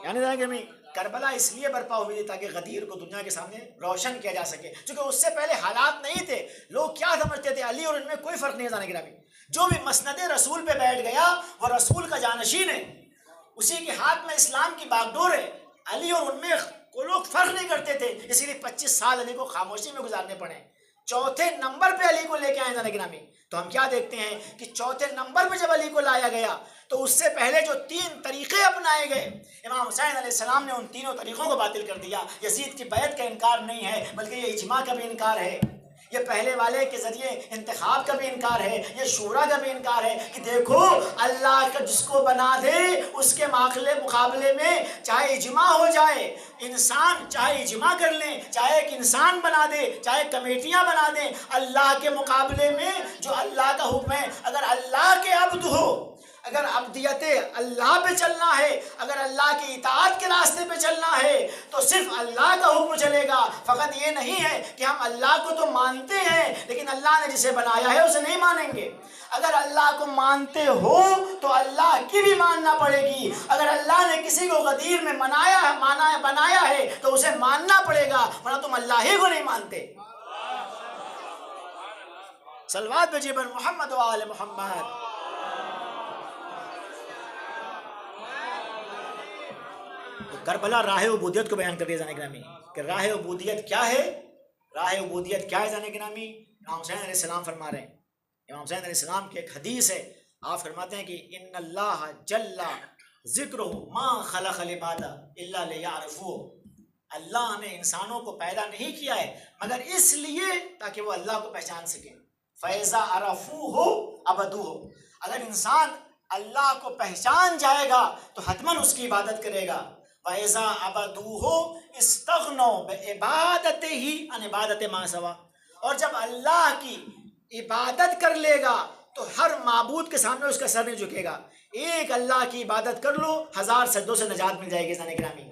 یعنی کربلا اس لیے برپا ہوئی تھی تاکہ غدیر کو دنیا کے سامنے روشن کیا جا سکے، چونکہ اس سے پہلے حالات نہیں تھے. لوگ کیا سمجھتے تھے؟ علی اور ان میں کوئی فرق نہیں جانے گرامی. جو بھی مسند رسول پہ بیٹھ گیا وہ رسول کا جانشین ہے، اسی کے ہاتھ میں اسلام کی باگڈور ہے. علی اور ان میں وہ لوگ فرق نہیں کرتے تھے، اسی لیے 25 سال علی کو خاموشی میں گزارنے پڑے. چوتھے نمبر پہ علی کو لے کے آئے جانے گرامی. تو ہم کیا دیکھتے ہیں کہ چوتھے نمبر پہ جب علی کو لایا گیا تو اس سے پہلے جو 3 طریقے اپنائے گئے، امام حسین علیہ السلام نے ان تینوں طریقوں کو باطل کر دیا. یزید کی بیعت کا انکار نہیں ہے، بلکہ یہ اجماع کا بھی انکار ہے، یہ پہلے والے کے ذریعے انتخاب کا بھی انکار ہے، یہ شورا کا بھی انکار ہے کہ دیکھو اللہ کا جس کو بنا دے اس کے مقابلے میں چاہے اجماع ہو جائے، انسان چاہے اجماع کر لیں، چاہے ایک انسان بنا دے، چاہے کمیٹیاں بنا دیں، اللہ کے مقابلے میں جو اللہ کا حکم ہے، اگر اللہ کے عبد ہو، اگر عبدیت اللہ پہ چلنا ہے، اگر اللہ کی اطاعت کے راستے پہ چلنا ہے تو صرف اللہ کا حکم چلے گا. فقط یہ نہیں ہے کہ ہم اللہ کو تو مانتے ہیں لیکن اللہ نے جسے بنایا ہے اسے نہیں مانیں گے. اگر اللہ کو مانتے ہو تو اللہ کی بھی ماننا پڑے گی. اگر اللہ نے کسی کو غدیر میں بنایا ہے تو اسے ماننا پڑے گا، ورنہ تم اللہ ہی کو نہیں مانتے. صلوات بھیجیے بر محمد و آل محمد. کربلا راہ عبودیت کو بیان کر دیا جانے گرامی کہ راہ عبودیت کیا ہے. راہ عبودیت کیا ہے جانے گرامی؟ امام حسین علیہ السلام فرما رہے ہیں. امام حسین علیہ السلام کی ایک حدیث ہے، آپ فرماتے ہیں کہ ان اللہ جل ذکرہ ما خلق العباد الا لیعرفوہ. اللہ نے انسانوں کو پیدا نہیں کیا ہے مگر اس لیے تاکہ وہ اللہ کو پہچان سکیں. فَإِذَا عَرَفُوهُ عَبَدُوهُ. اگر انسان اللہ کو پہچان جائے گا تو حتماً اس کی عبادت کرے گا. وَإِذَا عَبَدُوهُ اسْتَغْنَوْا بِعِبَادَتِهِ عَنْ عِبَادَةِ مَا سَوَى. اور جب اللہ کی عبادت کر لے گا تو ہر معبود کے سامنے اس کا سر نہیں جھکے گا. ایک اللہ کی عبادت کر لو، 1000 سجدوں سے نجات مل جائے گی. زانے گرامی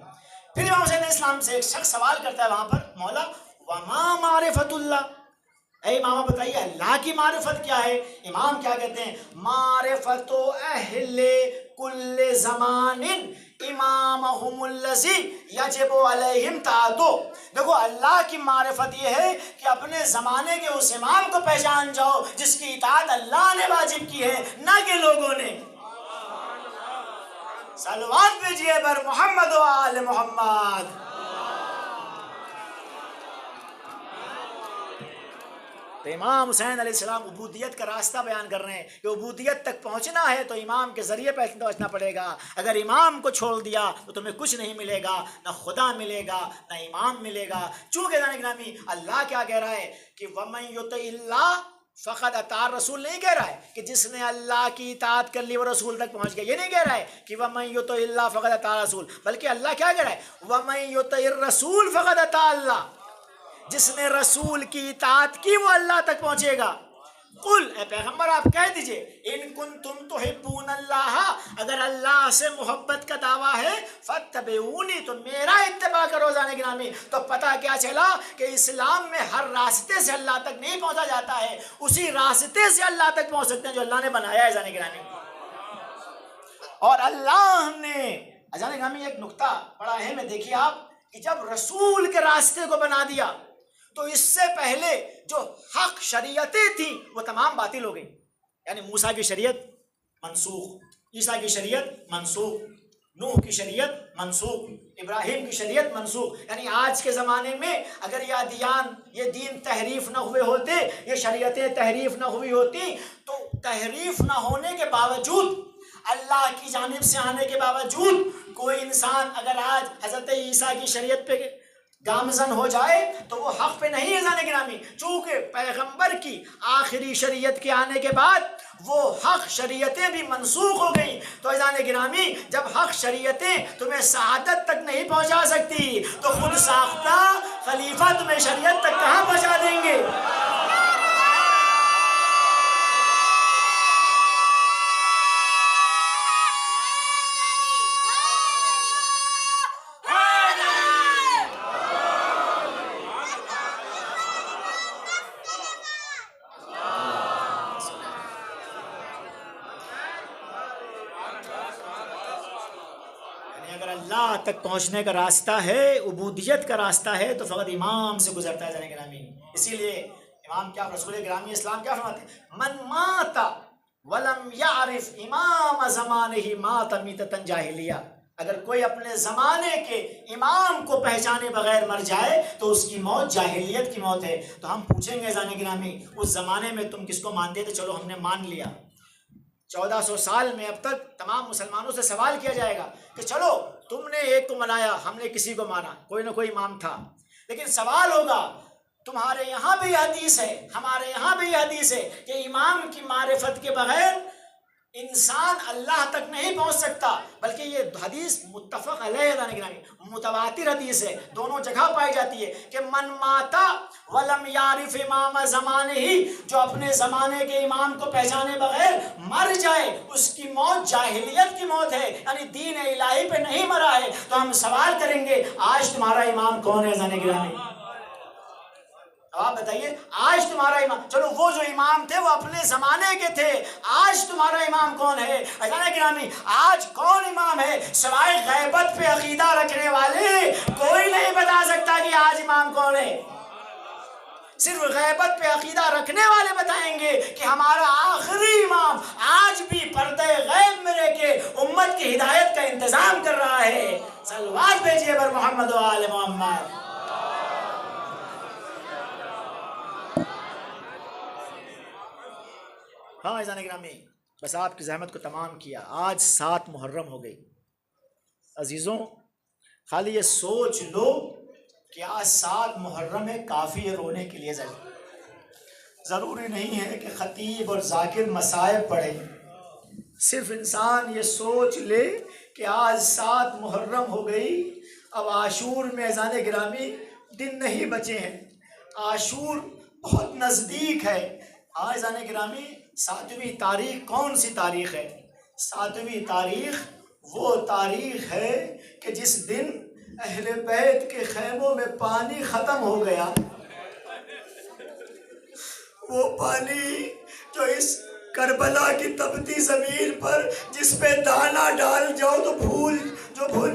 پھر امام حسین اسلام سے ایک شخص سوال کرتا ہے وہاں پر، مولا وما معرفت اللہ، اے امام بتائیے اللہ کی معرفت کیا ہے؟ امام کیا کہتے ہیں؟ معرفت اہل کل زمان امامہم الذی یجب علیہم طاعتہ. دیکھو اللہ کی معرفت یہ ہے کہ اپنے زمانے کے اس امام کو پہچان جاؤ جس کی اطاعت اللہ نے واجب کی ہے، نہ کہ لوگوں نے. صلوات بھیجیے بر محمد و آل محمد. تو امام حسین علیہ السلام عبودیت کا راستہ بیان کر رہے ہیں کہ عبودیت تک پہنچنا ہے تو امام کے ذریعے پہنچنا پڑے گا. اگر امام کو چھوڑ دیا تو تمہیں کچھ نہیں ملے گا، نہ خدا ملے گا نہ امام ملے گا. چونکہ جانے گرامی اللہ کیا کہہ رہا ہے کہ وَمَن يُطِعِ اللَّهَ فقط اطاع رسول نہیں کہہ رہا ہے کہ جس نے اللہ کی اطاعت کر لی وہ رسول تک پہنچ گیا. یہ نہیں کہہ رہا ہے کہ وَمَن يُطِعِ اللَّهَ فقط اطاع رسول، بلکہ اللہ کیا کہہ رہا ہے؟ وَمَن يُطِعِ الرَّسُولَ فقط اطاع اللہ. جس نے رسول کی اطاعت کی وہ اللہ تک پہنچے گا. قل، اے پیغمبر آپ کہہ دیجئے، ان کنتم تحبون اللہ، اگر اللہ سے محبت کا دعویٰ ہے فاتبعونی، تو میرا اتباع کرو. زانے گرامی تو پتہ کیا چلا کہ اسلام میں ہر راستے سے اللہ تک نہیں پہنچا جاتا ہے، اسی راستے سے اللہ تک پہنچ سکتے ہیں جو اللہ نے بنایا ہے. زانے گرامی اور اللہ نے زانے گرامی ایک نقطہ بڑا اہم ہے. دیکھیے آپ کہ جب رسول کے راستے کو بنا دیا تو اس سے پہلے جو حق شریعتیں تھیں وہ تمام باطل ہو گئی. یعنی موسیٰ کی شریعت منسوخ، عیسیٰ کی شریعت منسوخ، نوح کی شریعت منسوخ، ابراہیم کی شریعت منسوخ. یعنی آج کے زمانے میں اگر یہ ادیان، یہ دین تحریف نہ ہوئے ہوتے، یہ شریعتیں تحریف نہ ہوئی ہوتی، تو تحریف نہ ہونے کے باوجود، اللہ کی جانب سے آنے کے باوجود، کوئی انسان اگر آج حضرت عیسیٰ کی شریعت پہ گامزن ہو جائے تو وہ حق پہ نہیں ہے عزیزان گرامی. چونکہ پیغمبر کی آخری شریعت کے آنے کے بعد وہ حق شریعتیں بھی منسوخ ہو گئیں. تو عزیزان گرامی، جب حق شریعتیں تمہیں سعادت تک نہیں پہنچا سکتی تو خود ساختہ خلیفہ تمہیں شریعت تک کہاں پہنچا دیں گے؟ اگر اللہ تک پہنچنے کا راستہ ہے، عبودیت کا راستہ ہے، تو فقط امام سے گزرتا ہے جانے گرامی. اسی لیے امام کیا، رسول گرامی اسلام کیا فرماتے ہیں؟ من مات ولم یعرف امام زمانہ مات میتۃ جاہلیہ. اگر کوئی اپنے زمانے کے امام کو پہچانے بغیر مر جائے تو اس کی موت جاہلیت کی موت ہے. تو ہم پوچھیں گے جانے گرامی، اس زمانے میں تم کس کو مانتے تھے؟ چلو ہم نے مان لیا. 1400 سال میں اب تک تمام مسلمانوں سے سوال کیا جائے گا کہ چلو تم نے ایک کو منایا، ہم نے کسی کو مانا، کوئی نہ کوئی امام تھا. لیکن سوال ہوگا، تمہارے یہاں بھی یہ حدیث ہے، ہمارے یہاں بھی یہ حدیث ہے کہ امام کی معرفت کے بغیر انسان اللہ تک نہیں پہنچ سکتا. بلکہ یہ حدیث متفق علیہ متواتر حدیث ہے، دونوں جگہ پائی جاتی ہے کہ من ماتا ولم یعرف امام زمانہ ہی، جو اپنے زمانے کے امام کو پہچانے بغیر مر جائے اس کی موت جاہلیت کی موت ہے، یعنی دین الہی پہ نہیں مرا ہے. تو ہم سوال کریں گے آج تمہارا امام کون ہے زانے گرامی؟ آپ بتائیے آج تمہارا امام، چلو وہ جو امام تھے وہ اپنے زمانے کے تھے، آج تمہارا امام کون ہے؟ عزیزان گرامی، آج کون امام ہے؟ سوائے غیبت پہ عقیدہ رکھنے والے کوئی نہیں بتا سکتا کہ آج امام کون ہے. صرف غیبت پہ عقیدہ رکھنے والے بتائیں گے کہ ہمارا آخری امام آج بھی پردے غیب میں رہ کے امت کی ہدایت کا انتظام کر رہا ہے. صلوات بھیجیے بر محمد و آل محمد. ہاں عزیزان گرامی، بس آپ کی زحمت کو تمام کیا. آج 7 محرم ہو گئی. عزیزوں، خالی یہ سوچ لو کہ آج 7 محرم ہے، کافی ہے رونے کے لیے. ضروری نہیں ہے کہ خطیب اور ذاکر مصائب پڑھے. صرف انسان یہ سوچ لے کہ آج 7 محرم ہو گئی، اب عاشور میں عزیزان گرامی دن نہیں بچے ہیں. عاشور بہت نزدیک ہے. آج عزیزان گرامی 7ویں تاریخ کون سی تاریخ ہے؟ 7ویں تاریخ وہ تاریخ ہے کہ جس دن اہل بیت کے خیموں میں پانی ختم ہو گیا. وہ پانی جو اس کربلا کی تپتی زمین پر جس پہ دانہ ڈال جاؤ تو بھول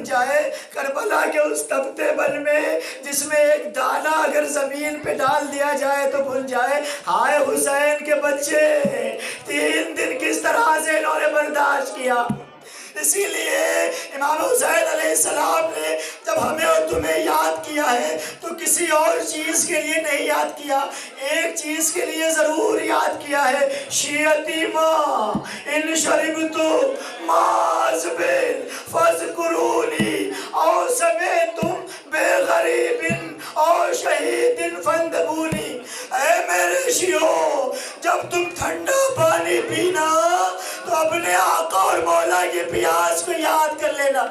جائے، کربلا کے اس تپتے بن میں جس میں ایک دانہ اگر زمین پہ ڈال دیا جائے تو بھول جائے. ہائے حسین کے بچے، 3 دن کس طرح سے انہوں نے برداشت کیا. اسی لیے امام حسین علیہ السلام نے جب ہمیں اور تمہیں یاد کیا ہے تو کسی اور چیز کے لیے نہیں یاد کیا، ایک چیز کے لیے ضرور یاد کیا ہے. شیعتی ماں ان شربتو مازبن فذکرونی او سمیتم بے غریب او شہید فندبونی. اے میرے شیعو، جب تم ٹھنڈا پانی پینا تو اپنے آقا اور مولا کی پیاس کو یاد کر لینا.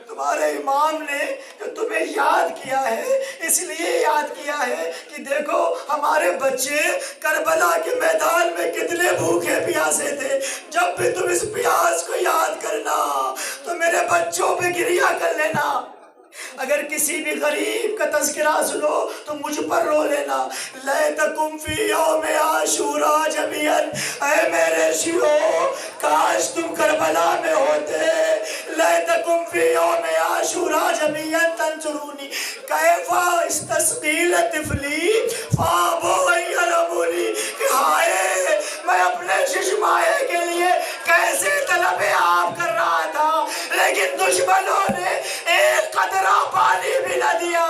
تمہارے امام نے جو تمہیں یاد کیا ہے اس لیے یاد کیا ہے کہ دیکھو ہمارے بچے کربلا کے میدان میں کتنے بھوکے پیاسے تھے. جب بھی تم اس پیاس کو یاد کرنا تو میرے بچوں پہ گریہ کر لینا. اگر کسی بھی غریب کا تذکرہ سنو تو مجھ پر رو لینا. لیتکم فی یوم عاشوراء جمیعا. اے میرے شیعو، کاش تم کربلا میں ہوتے. لیتکم فی یوم عاشوراء جمیعا تنصرونی. کیف استسقی طفلی فابوا ان یرحمونی. کہ ہائے میں اپنے ششمائے کے لیے کیسے طلب آب کر رہا تھا، لیکن دشمنوں نے ایک قطرہ پانی بھی نہ دیا۔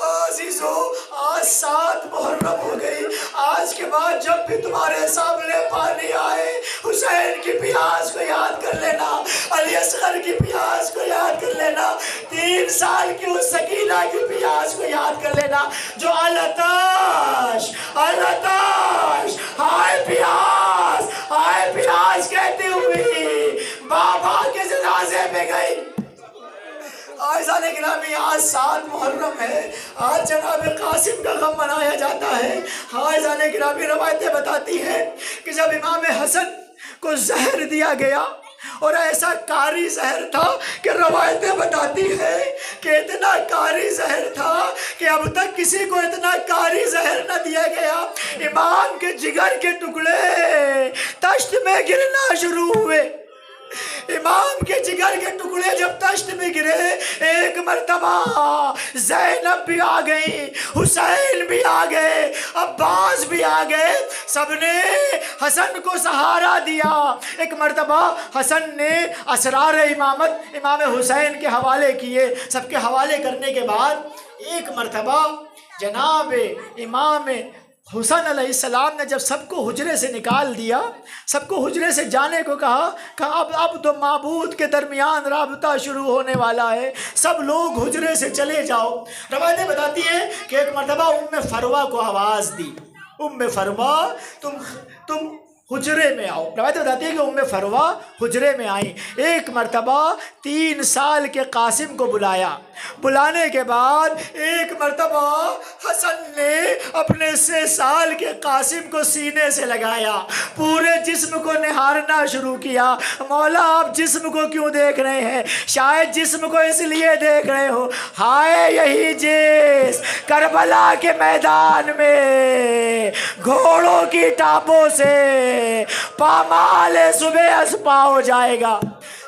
عزیزو، آج 7 محرم ہو گئی، آج کے بعد جب بھی تمہارے سامنے پانی آئے، حسین کی پیاس کو یاد کر لینا، علی اصغر کی پیاس کو یاد کر لینا، 3 سال کی اس سکینہ کی پیاس کو یاد کر لینا جو التاش التاش ہائے پیاس کہتی ہوئی بابا کے جنازے میں گئی۔ آئزان گرامی، آج 7 محرم ہے، آج جناب قاسم کا غم منایا جاتا ہے۔ آئزان گرامی، روایتیں بتاتی ہیں کہ جب امام حسن کو زہر دیا گیا، اور ایسا کاری زہر تھا کہ روایتیں بتاتی ہیں کہ اتنا کاری زہر تھا کہ اب تک کسی کو اتنا کاری زہر نہ دیا گیا، امام کے جگر کے ٹکڑے تشت میں گرنا شروع ہوئے۔ امام کے جگر کے ٹکڑے جب تشت میں گرے، ایک مرتبہ زینب بھی آ گئی، حسین بھی آ گئے، عباس بھی آ گئے، سب نے حسن کو سہارا دیا۔ ایک مرتبہ حسن نے اسرار امامت امام حسین کے حوالے کیے، سب کے حوالے کرنے کے بعد ایک مرتبہ جناب امام حسین علیہ السلام نے جب سب کو حجرے سے نکال دیا، سب کو حجرے سے جانے کو کہا کہ اب تو معبود کے درمیان رابطہ شروع ہونے والا ہے، سب لوگ حجرے سے چلے جاؤ۔ روایتیں بتاتی ہیں کہ ایک مرتبہ ام فروہ کو آواز دی، ام فروہ تم حجرے میں آؤ۔ روایت بتاتی ہے کہ ام فروہ حجرے میں آئیں۔ ایک مرتبہ 3 سال کے قاسم کو بلایا، بلانے کے بعد ایک مرتبہ حسن نے اپنے 6 سال کے قاسم کو سینے سے لگایا، پورے جسم کو نہارنا شروع کیا۔ مولا، آپ جسم کو کیوں دیکھ رہے ہیں؟ شاید جسم کو اس لیے دیکھ رہے ہو، ہائے یہی جس کربلا کے میدان میں گھوڑوں کی ٹاپوں سے پامال صبح اسپا ہو جائے گا۔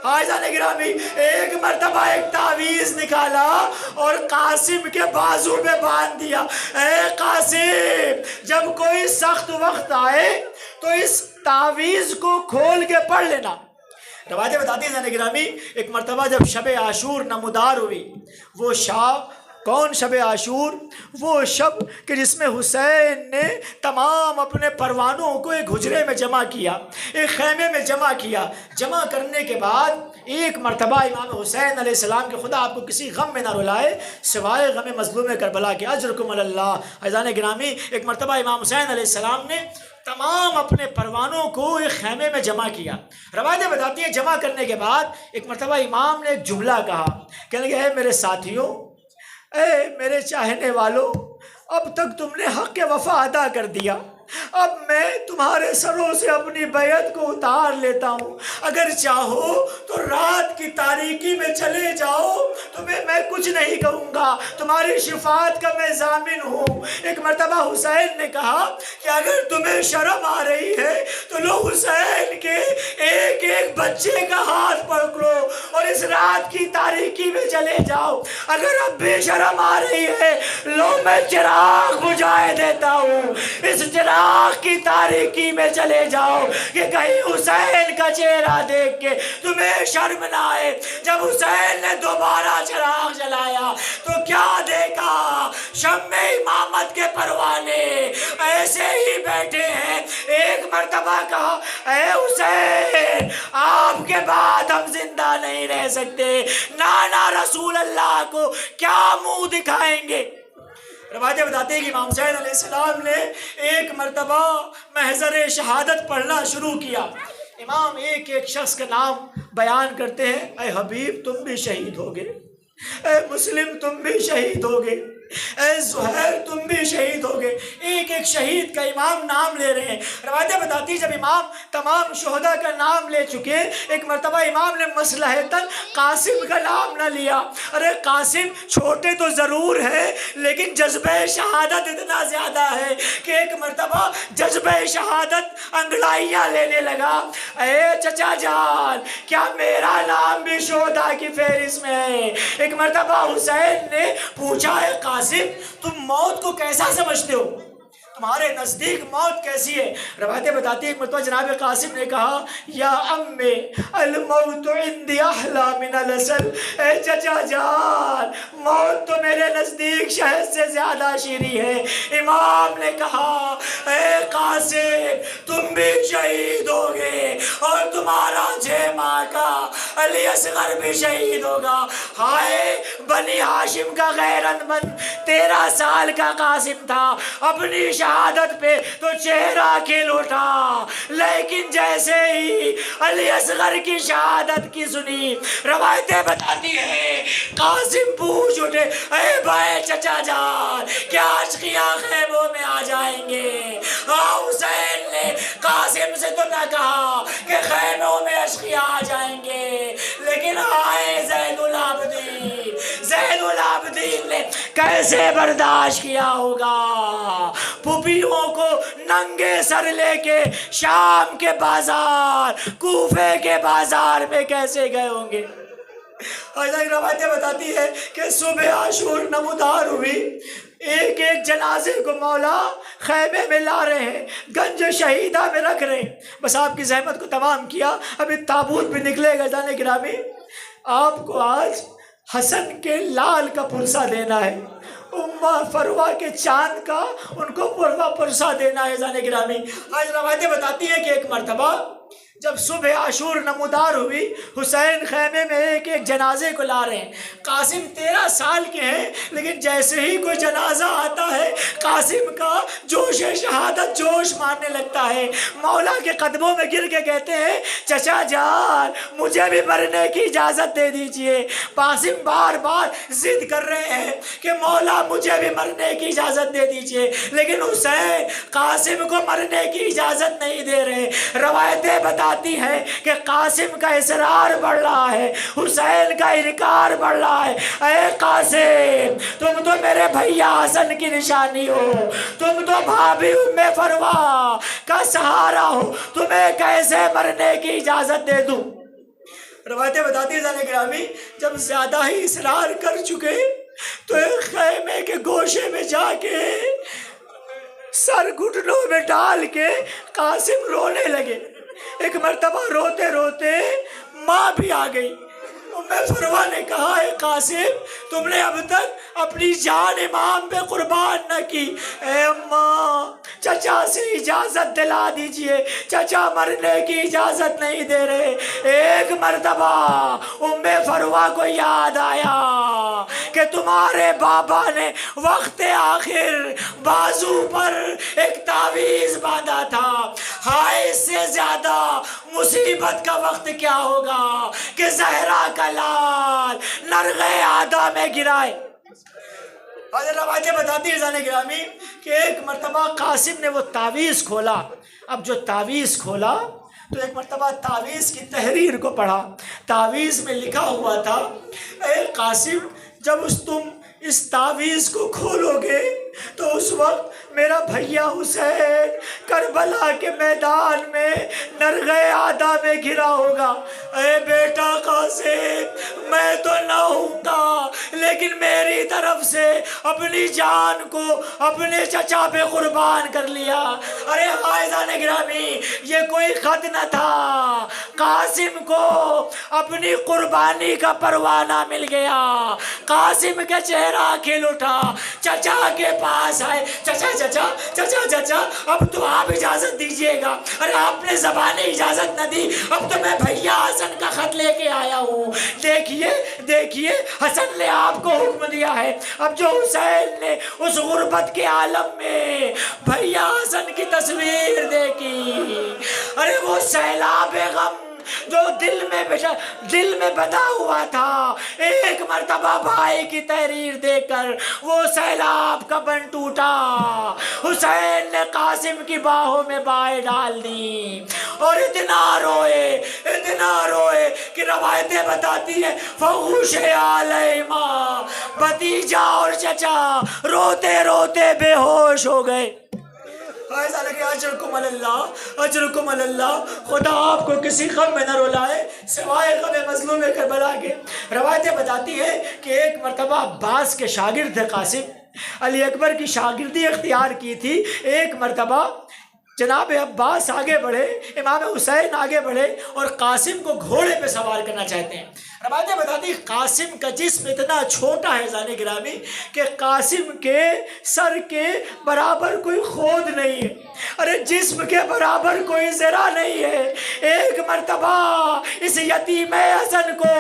حاضران گرامی، ایک مرتبہ ایک تعویذ نکالا اور قاسم کے بازو میں باندھ دیا۔ اے قاسم، جب کوئی سخت وقت آئے تو اس تعویذ کو کھول کے پڑھ لینا۔ روایتیں بتاتی ہیں گرامی، ایک مرتبہ جب شب عاشور نمودار ہوئی، وہ شب کون؟ شب عاشور، وہ شب کہ جس میں حسین نے تمام اپنے پروانوں کو ایک حجرے میں جمع کیا، ایک خیمے میں جمع کیا۔ جمع کرنے کے بعد ایک مرتبہ امام حسین علیہ السلام کے خدا آپ کو کسی غم میں نہ رلائے سوائے غم مظلوم کربلا کے، اجرکم علی اللہ۔ عزیزان گرامی، ایک مرتبہ امام حسین علیہ السلام نے تمام اپنے پروانوں کو ایک خیمے میں جمع کیا۔ روایتیں بتاتی ہیں جمع کرنے کے بعد ایک مرتبہ امام نے ایک جملہ کہا، کہنے لگے، اے میرے ساتھیوں، اے میرے چاہنے والوں، اب تک تم نے حق وفا ادا کر دیا، اب میں تمہارے سروں سے اپنی بیعت کو اتار لیتا ہوں۔ اگر چاہو تو رات کی تاریکی میں چلے جاؤ، تمہیں میں کچھ نہیں کہوں گا، تمہاری شفاعت کا میں ضامن ہوں۔ ایک مرتبہ حسین نے کہا کہ اگر تمہیں شرم آ رہی ہے تو لو حسین کے ایک ایک بچے کا ہاتھ پکڑو اور اس رات کی تاریکی میں چلے جاؤ۔ اگر اب بھی شرم آ رہی ہے، لو میں چراغ بجھائے دیتا ہوں، اس چراغ کی تاریکی میں چلے جاؤ کہ کہیں حسین کا چہرہ دیکھ کے تمہیں شرم نہ آئے۔ جب حسین نے دوبارہ چراغ جلایا تو کیا دیکھا؟ شمع امامت کے پروانے ایسے ہی بیٹھے ہیں۔ ایک مرتبہ کہا، اے حسین، آپ کے بعد ہم زندہ نہیں رہ سکتے، نانا رسول اللہ کو کیا منہ دکھائیں گے؟ روایتیں بتاتے ہیں کہ امام حسین علیہ السلام نے ایک مرتبہ محضر شہادت پڑھنا شروع کیا۔ امام ایک ایک شخص کا نام بیان کرتے ہیں، اے حبیب تم بھی شہید ہوگے، اے مسلم تم بھی شہید ہوگے، اے زہیر تم بھی شہید ہوگے۔ ایک ایک شہید کا امام نام لے رہے ہیں۔ روایتیں بتاتی ہیں جب امام تمام شہداء کا نام لے چکے، ایک مرتبہ امام نے مصلحتاً قاسم کا نام نہ لیا۔ ارے قاسم چھوٹے تو ضرور ہے لیکن جذبہ شہادت اتنا زیادہ ہے کہ ایک مرتبہ جذبہ شہادت انگڑائیاں لینے لگا۔ اے چچا جان، کیا میرا نام بھی شہداء کی فہرست میں ہے؟ ایک مرتبہ حسین نے پوچھا، ہے قاسم تم موت کو کیسا سمجھتے ہو؟ تمہارے نزدیک موت کیسی ہے؟ روایتیں بتاتی ہیں ایک مرتبہ جناب قاسم نے کہا، یا امی الموت عندی احلی من العسل، اے چچا جان موت تو میرے نزدیک شہد سے زیادہ شیریں ہے۔ امام نے کہا، اے قاسم تم بھی شہید ہوگے اور تمہارا 6 ماہ کا علی اصغر بھی شہید ہوگا۔ ہائے بنی ہاشم کا غیرت مند 13 سال کا قاسم تھا، اپنی شہادت پہ تو چہرہ کھل اٹھا، لیکن جیسے ہی علی اصغر کی شہادت کی سنی، روایتیں بتاتی ہیں قاسم پوچھ اٹھے، اے بھائی چچا جان کیا اشقیاء خیموں میں آ جائیں گے؟ حسین نے قاسم سے تو نہ کہا کہ خیموں میں اشقیاء آ جائیں گے، لیکن آئے زین العابدین، زین العابدین نے کیسے برداشت کیا ہوگا؟ پھوپھیوں کو ننگے سر لے کے شام کے بازار، کوفے کے بازار میں کیسے گئے ہوں گے؟ روایتیں بتاتی ہے کہ صبح عاشور نمودار ہوئی، ایک ایک جنازے کو مولا خیمے میں لا رہے ہیں، گنج شہیدہ میں رکھ رہے ہیں۔ بس آپ کی زحمت کو تمام کیا، ابھی تابوت بھی نکلے گا۔ جانے گرامی آپ کو آج حسن کے لال کا پرسہ دینا ہے، امہ فروہ کے چاند کا ان کو پرسہ دینا ہے۔ جانے گرامی آج روایتیں بتاتی ہیں کہ ایک مرتبہ جب صبح عاشور نمودار ہوئی، حسین خیمے میں ایک ایک جنازے کو لا رہے ہیں۔ قاسم 13 سال کے ہیں، لیکن جیسے ہی کوئی جنازہ آتا ہے قاسم کا جوش شہادت جوش مارنے لگتا ہے، مولا کے قدموں میں گر کے کہتے ہیں، چچا جان مجھے بھی مرنے کی اجازت دے دیجئے۔ قاسم بار بار ضد کر رہے ہیں کہ مولا مجھے بھی مرنے کی اجازت دے دیجئے، لیکن حسین قاسم کو مرنے کی اجازت نہیں دے رہے۔ روایتیں بتاتی ہے کہ قاسم کا اصرار بڑھ رہا ہے، حسین کا انکار بڑھ رہا ہے۔ اے قاسم تم تو میرے بھیا حسن کی نشانی ہو، تم تو بھابھی ام فروہ کا سہارا ہو، تمہیں کیسے مرنے کی اجازت دے دوں؟ روایتیں بتاتی ہے گرامی جب زیادہ ہی اصرار کر چکے تو ایک خیمے کے گوشے میں جا کے سر گھٹنوں میں ڈال کے قاسم رونے لگے۔ ایک مرتبہ روتے روتے ماں بھی آ گئی۔ ام فروہ نے کہا، اے قاسم تم نے اب تک اپنی جان امام پہ قربان نہ کی، اے اماں چچا سے اجازت دلا دیجئے، چچا مرنے کی اجازت نہیں دے رہے۔ ایک مرتبہ ام فروہ کو یاد آیا کہ تمہارے بابا نے وقت آخر بازو پر ایک تعویذ باندھا تھا، ہائے اس سے زیادہ مصیبت کا وقت کیا ہوگا کہ زہرا کا لال نرغے آدھا میں گرائے۔ حضرت روایتیں بتاتی ہے رضوان گرامی کہ ایک مرتبہ قاسم نے وہ تعویذ کھولا۔ اب جو تعویذ کھولا تو ایک مرتبہ تعویذ کی تحریر کو پڑھا۔ تعویذ میں لکھا ہوا تھا، اے قاسم جب تم اس تعویذ کو کھولو گے تو اس وقت میرا بھیا حسین کربلا کے میدان میں نرغے آدھا میں گرا ہوگا۔ اے بیٹا قاسم میں تو نہ ہوں گا، لیکن میری طرف سے اپنی جان کو اپنے چچا پہ قربان کر لیا۔ ارے عزیزان گرامی یہ کوئی خط نہ تھا، قاسم کو اپنی قربانی کا پروانہ مل گیا۔ قاسم کا چہرہ کھل اٹھا، چچا کے پاس آئے، چچا چچا چچا چچا اب تو آپ اجازت دیجئے گا۔ ارے آپ نے زبانی اجازت نہ دی، اب تو میں بھیا حسن کا خط لے کے آیا ہوں، دیکھیے دیکھیے حسن نے آپ کو حکم دیا ہے۔ اب جو حسین نے اس غربت کے عالم میں بھیا حسن کی تصویر دیکھی، ارے وہ سیلاب غم جو دل میں بندھا ہوا تھا، ایک مرتبہ بھائی کی تحریر دیکھ کر وہ سیلاب کا بن ٹوٹا۔ حسین نے قاسم کی باہوں میں بائیں ڈال دی اور اتنا روئے کہ روایتیں بتاتی ہیں فغوش علیہما، بھتیجا اور چچا روتے روتے بے ہوش ہو گئے۔ ایسا لگے اجرکم اللہ، اجرکم اللہ، خدا آپ کو کسی غم میں نہ رلائے سوائے غم مظلوم کربلا کے۔ روایتیں بتاتی ہیں کہ ایک مرتبہ عباس کے شاگرد تھے قاسم، علی اکبر کی شاگردی اختیار کی تھی۔ ایک مرتبہ جناب عباس آگے بڑھے، امام حسین آگے بڑھے اور قاسم کو گھوڑے پہ سوار کرنا چاہتے ہیں۔ روایتیں بتاتی قاسم کا جسم اتنا چھوٹا ہے زان گرامی کہ قاسم کے سر کے برابر کوئی خود نہیں ہے، ارے جسم کے برابر کوئی ذرا نہیں ہے۔ ایک مرتبہ اس یتیم حسن کو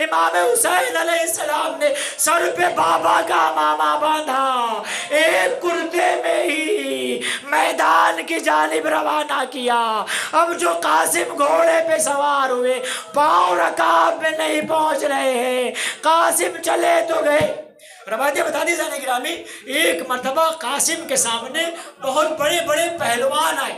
امام حسین علیہ السلام نے سر پہ بابا کا امامہ باندھا، ایک کرتے میں ہی میدان کی جانب روانہ کیا۔ اب جو قاسم گھوڑے پہ سوار ہوئے پاؤں رکاب میں نہیں پہنچ رہے ہیں، قاسم چلے تو گئے۔ روایتیں بتا دی زان گرامی ایک مرتبہ قاسم کے سامنے بہت بڑے بڑے پہلوان آئے،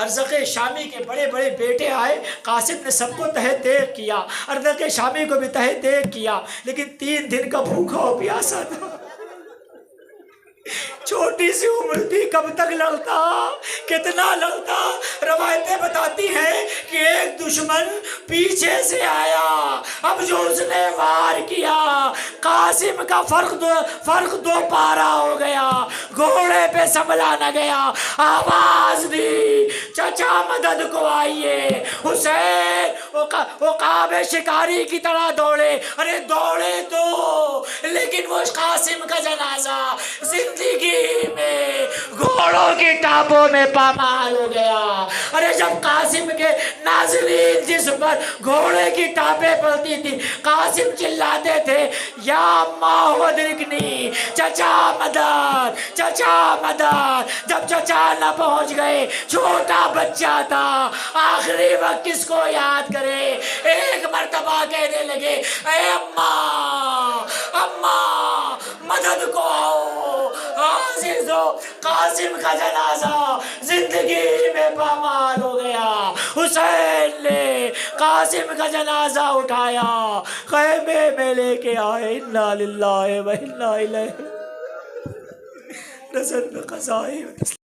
ارزق شامی کے بڑے بڑے بیٹے آئے، قاسم نے سب کو تہہ دیکھ کیا، ارزق شامی کو بھی تہہ دیکھ کیا، لیکن 3 دن کا بھوکا و پیاسا تھا، چھوٹی سی عمر تھی، کب تک لڑتا، کتنا لڑتا۔ روایتیں بتاتی ہیں کہ ایک دشمن پیچھے سے آیا، اب جو اس نے وار کیا قاسم کا فرق 2 پارا ہو گیا، گھوڑے پہ سنبھلا نہ گیا، آواز دی چچا مدد کو آئیے۔ حسین عقاب شکاری کی طرح دوڑے، ارے دوڑے تو لیکن وہ قاسم کا جنازہ زندگی میں گھوڑوں کی ٹاپوں میں پامال ہو گیا۔ ارے جب قاسم کے ناظرین جس پر گھوڑے کی ٹاپیں پڑتی تھی قاسم چلاتے تھے یا ماں ادرکنی، چچا مدد، چچا مدد۔ جب چچا نہ پہنچ گئے، چھوٹا بچہ تھا، آخری وقت کس کو یاد کرے، ایک مرتبہ کہنے لگے اے اماں، اماں مدد کو آؤ، عزیز ہو قاسم کا جنازہ زندگی میں پامال ہو گیا۔ حسین نے قاسم کا جنازہ اٹھایا، خیمے میں لے کے آئے، انا للہ و انا الیہ راجعون، رسل قضائی